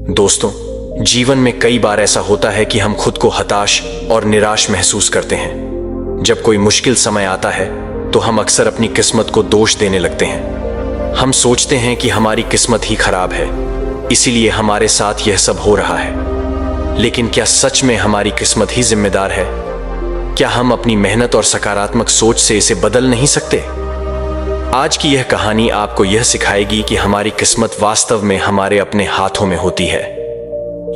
दोस्तों, जीवन में कई बार ऐसा होता है कि हम खुद को हताश और निराश महसूस करते हैं। जब कोई मुश्किल समय आता है तो हम अक्सर अपनी किस्मत को दोष देने लगते हैं। हम सोचते हैं कि हमारी किस्मत ही खराब है, इसीलिए हमारे साथ यह सब हो रहा है। लेकिन क्या सच में हमारी किस्मत ही जिम्मेदार है? क्या हम अपनी मेहनत और सकारात्मक सोच से इसे बदल नहीं सकते? आज की यह कहानी आपको यह सिखाएगी कि हमारी किस्मत वास्तव में हमारे अपने हाथों में होती है।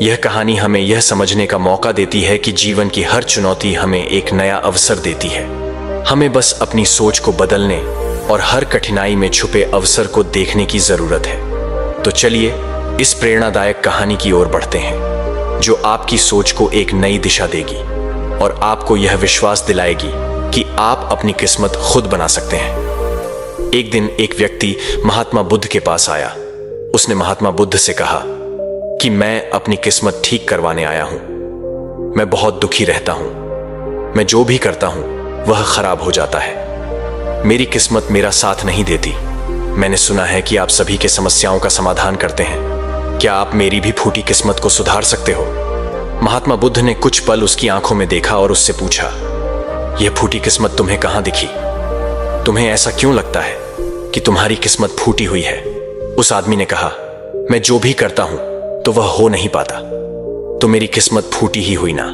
यह कहानी हमें यह समझने का मौका देती है कि जीवन की हर चुनौती हमें एक नया अवसर देती है। हमें बस अपनी सोच को बदलने और हर कठिनाई में छुपे अवसर को देखने की जरूरत है। तो चलिए इस प्रेरणादायक कहानी की ओर बढ़ते हैं, जो आपकी सोच को एक नई दिशा देगी और आपको यह विश्वास दिलाएगी कि आप अपनी किस्मत खुद बना सकते हैं। एक दिन एक व्यक्ति महात्मा बुद्ध के पास आया। उसने महात्मा बुद्ध से कहा कि मैं अपनी किस्मत ठीक करवाने आया हूं। मैं बहुत दुखी रहता हूं। मैं जो भी करता हूं वह खराब हो जाता है। मेरी किस्मत मेरा साथ नहीं देती। मैंने सुना है कि आप सभी के समस्याओं का समाधान करते हैं। क्या आप मेरी भी फूटी किस्मत को सुधार सकते हो? महात्मा बुद्ध ने कुछ पल उसकी आंखों में देखा और उससे पूछा, यह फूटी किस्मत तुम्हें कहां दिखी? तुम्हें ऐसा क्यों लगता है कि तुम्हारी किस्मत फूटी हुई है? उस आदमी ने कहा, मैं जो भी करता हूं तो वह हो नहीं पाता। तो मेरी किस्मत फूटी ही हुई ना।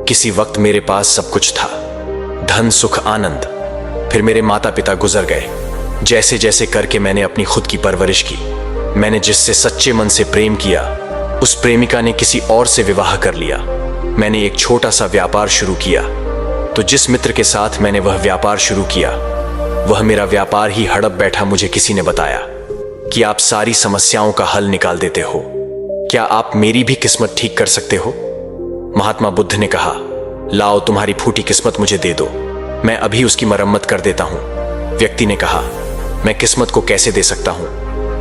किसी वक्त मेरे पास सब कुछ था, धन, सुख, आनंद। फिर मेरे माता पिता गुजर गए। जैसे जैसे करके मैंने अपनी खुद की परवरिश की। मैंने जिससे सच्चे मन से प्रेम किया, उस प्रेमिका ने किसी और से विवाह कर लिया। मैंने एक छोटा सा व्यापार शुरू किया, तो जिस मित्र के साथ मैंने वह व्यापार शुरू किया, वह मेरा व्यापार ही हड़प बैठा। मुझे किसी ने बताया कि आप सारी समस्याओं का हल निकाल देते हो। क्या आप मेरी भी किस्मत ठीक कर सकते हो? महात्मा बुद्ध ने कहा, लाओ तुम्हारी फूटी किस्मत मुझे दे दो, मैं अभी उसकी मरम्मत कर देता हूं। व्यक्ति ने कहा, मैं किस्मत को कैसे दे सकता हूं?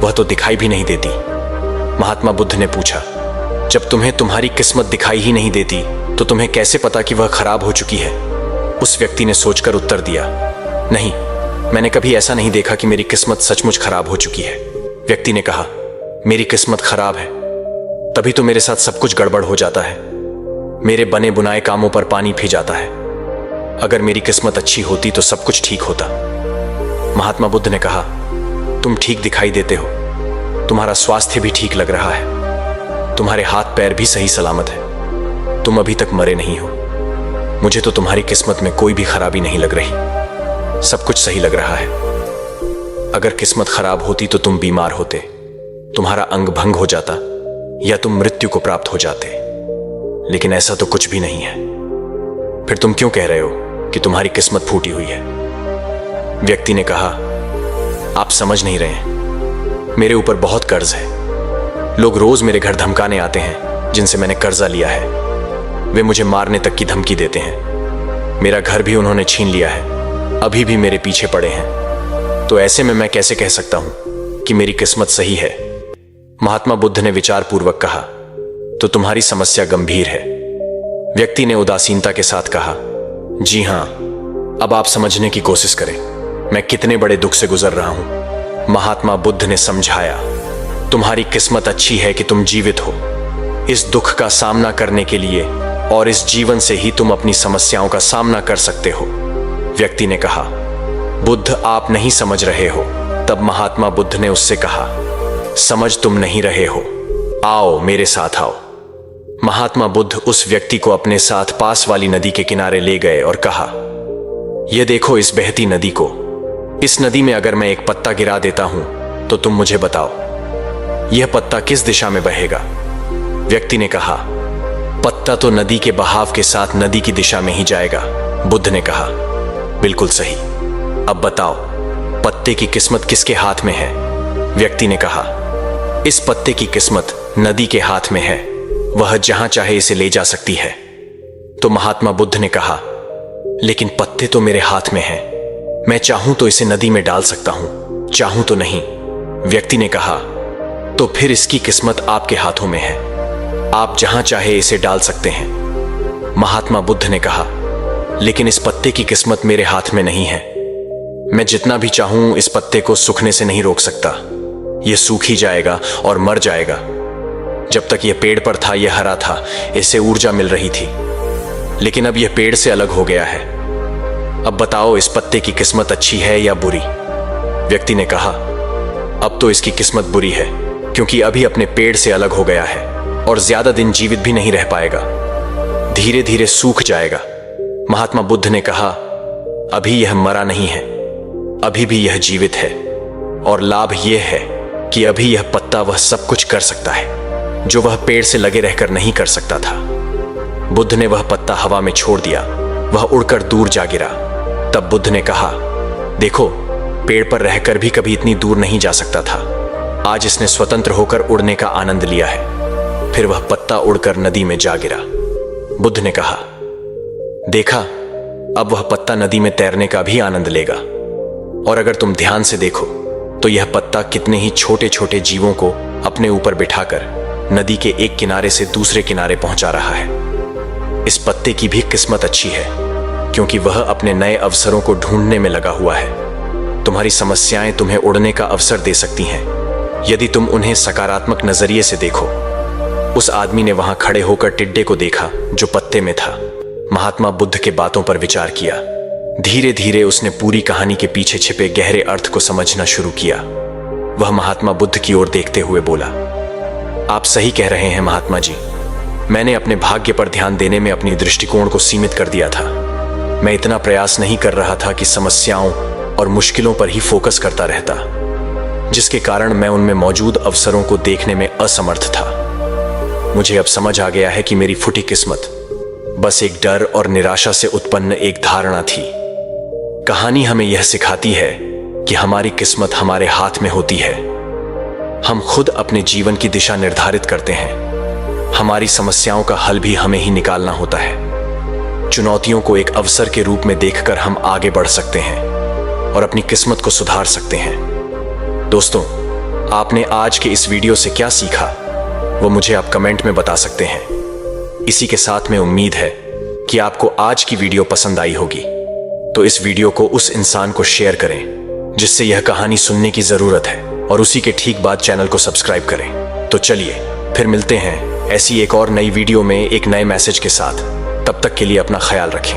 वह तो दिखाई भी नहीं देती। महात्मा बुद्ध ने पूछा, जब तुम्हें तुम्हारी किस्मत दिखाई ही नहीं देती तो तुम्हें कैसे पता कि वह खराब हो चुकी है? उस व्यक्ति ने सोचकर उत्तर दिया, नहीं, मैंने कभी ऐसा नहीं देखा कि मेरी किस्मत सचमुच खराब हो चुकी है। व्यक्ति ने कहा, मेरी किस्मत खराब है, तभी तो मेरे साथ सब कुछ गड़बड़ हो जाता है। मेरे बने बुनाए कामों पर पानी फिर जाता है। अगर मेरी किस्मत अच्छी होती तो सब कुछ ठीक होता। महात्मा बुद्ध ने कहा, तुम ठीक दिखाई देते हो, तुम्हारा स्वास्थ्य भी ठीक लग रहा है, तुम्हारे हाथ पैर भी सही सलामत है, तुम अभी तक मरे नहीं हो। मुझे तो तुम्हारी किस्मत में कोई भी खराबी नहीं लग रही, सब कुछ सही लग रहा है। अगर किस्मत खराब होती तो तुम बीमार होते, तुम्हारा अंग भंग हो जाता या तुम मृत्यु को प्राप्त हो जाते। लेकिन ऐसा तो कुछ भी नहीं है। फिर तुम क्यों कह रहे हो कि तुम्हारी किस्मत फूटी हुई है? व्यक्ति ने कहा, आप समझ नहीं रहे हैं, मेरे ऊपर बहुत कर्ज है। लोग रोज मेरे घर धमकाने आते हैं जिनसे मैंने कर्जा लिया है। वे मुझे मारने तक की धमकी देते हैं। मेरा घर भी उन्होंने छीन लिया है, अभी भी मेरे पीछे पड़े हैं। तो ऐसे में मैं कैसे कह सकता हूं कि मेरी किस्मत सही है? महात्मा बुद्ध ने विचारपूर्वक कहा, तो तुम्हारी समस्या गंभीर है। व्यक्ति ने उदासीनता के साथ कहा, जी हां, अब आप समझने की कोशिश करें, मैं कितने बड़े दुख से गुजर रहा हूं। महात्मा बुद्ध ने समझाया, तुम्हारी किस्मत अच्छी है कि तुम जीवित हो। इस दुख का सामना करने के लिए और इस जीवन से ही तुम अपनी समस्याओं का सामना कर सकते हो। व्यक्ति ने कहा, बुद्ध आप नहीं समझ रहे हो। तब महात्मा बुद्ध ने उससे कहा, समझ तुम नहीं रहे हो, आओ मेरे साथ आओ। महात्मा बुद्ध उस व्यक्ति को अपने साथ पास वाली नदी के किनारे ले गए और कहा, यह देखो इस बहती नदी को। इस नदी में अगर मैं एक पत्ता गिरा देता हूं तो तुम मुझे बताओ, यह पत्ता किस दिशा में बहेगा? व्यक्ति ने कहा, पत्ता तो नदी के बहाव के साथ नदी की दिशा में ही जाएगा। बुद्ध ने कहा, बिल्कुल सही। अब बताओ, पत्ते की किस्मत किसके हाथ में है? व्यक्ति ने कहा, इस पत्ते की किस्मत नदी के हाथ में है, वह जहां चाहे इसे ले जा सकती है। तो महात्मा बुद्ध ने कहा, लेकिन पत्ते तो मेरे हाथ में हैं, मैं चाहूं तो इसे नदी में डाल सकता हूं, चाहूं तो नहीं। व्यक्ति ने कहा, तो फिर इसकी किस्मत आपके हाथों में है, आप जहां चाहे इसे डाल सकते हैं। महात्मा बुद्ध ने कहा, लेकिन इस पत्ते की किस्मत मेरे हाथ में नहीं है। मैं जितना भी चाहूं इस पत्ते को सूखने से नहीं रोक सकता। यह सूख ही जाएगा और मर जाएगा। जब तक यह पेड़ पर था यह हरा था, इससे ऊर्जा मिल रही थी। लेकिन अब यह पेड़ से अलग हो गया है। अब बताओ इस पत्ते की किस्मत अच्छी है या बुरी? व्यक्ति ने कहा, अब तो इसकी किस्मत बुरी है, क्योंकि अभी अपने पेड़ से अलग हो गया है और ज्यादा दिन जीवित भी नहीं रह पाएगा, धीरे धीरे सूख जाएगा। महात्मा बुद्ध ने कहा, अभी यह मरा नहीं है, अभी भी यह जीवित है, और लाभ यह है कि अभी यह पत्ता वह सब कुछ कर सकता है जो वह पेड़ से लगे रहकर नहीं कर सकता था। बुद्ध ने वह पत्ता हवा में छोड़ दिया, वह उड़कर दूर जा गिरा। तब बुद्ध ने कहा, देखो, पेड़ पर रहकर भी कभी इतनी दूर नहीं जा सकता था, आज इसने स्वतंत्र होकर उड़ने का आनंद लिया है। फिर वह पत्ता उड़कर नदी में जा गिरा। बुद्ध ने कहा, देखा, अब वह पत्ता नदी में तैरने का भी आनंद लेगा। और अगर तुम ध्यान से देखो तो यह पत्ता कितने ही छोटे छोटे जीवों को अपने ऊपर बिठाकर नदी के एक किनारे से दूसरे किनारे पहुंचा रहा है। इस पत्ते की भी किस्मत अच्छी है, क्योंकि वह अपने नए अवसरों को ढूंढने में लगा हुआ है। तुम्हारी समस्याएं तुम्हें उड़ने का अवसर दे सकती हैं, यदि तुम उन्हें सकारात्मक नजरिए से देखो। उस आदमी ने वहां खड़े होकर टिड्डे को देखा जो पत्ते में था। महात्मा बुद्ध के बातों पर विचार किया। धीरे धीरे उसने पूरी कहानी के पीछे छिपे गहरे अर्थ को समझना शुरू किया। वह महात्मा बुद्ध की ओर देखते हुए बोला, आप सही कह रहे हैं महात्मा जी, मैंने अपने भाग्य पर ध्यान देने में अपनी दृष्टिकोण को सीमित कर दिया था। मैं इतना प्रयास नहीं कर रहा था कि समस्याओं और मुश्किलों पर ही फोकस करता रहता, जिसके कारण मैं उनमें मौजूद अवसरों को देखने में असमर्थ था। मुझे अब समझ आ गया है कि मेरी फूटी किस्मत बस एक डर और निराशा से उत्पन्न एक धारणा थी। कहानी हमें यह सिखाती है कि हमारी किस्मत हमारे हाथ में होती है। हम खुद अपने जीवन की दिशा निर्धारित करते हैं। हमारी समस्याओं का हल भी हमें ही निकालना होता है। चुनौतियों को एक अवसर के रूप में देखकर हम आगे बढ़ सकते हैं और अपनी किस्मत को सुधार सकते हैं। दोस्तों, आपने आज के इस वीडियो से क्या सीखा वो मुझे आप कमेंट में बता सकते हैं। इसी के साथ में उम्मीद है कि आपको आज की वीडियो पसंद आई होगी, तो इस वीडियो को उस इंसान को शेयर करें जिससे यह कहानी सुनने की जरूरत है, और उसी के ठीक बाद चैनल को सब्सक्राइब करें। तो चलिए फिर मिलते हैं ऐसी एक और नई वीडियो में एक नए मैसेज के साथ। तब तक के लिए अपना ख्याल रखें।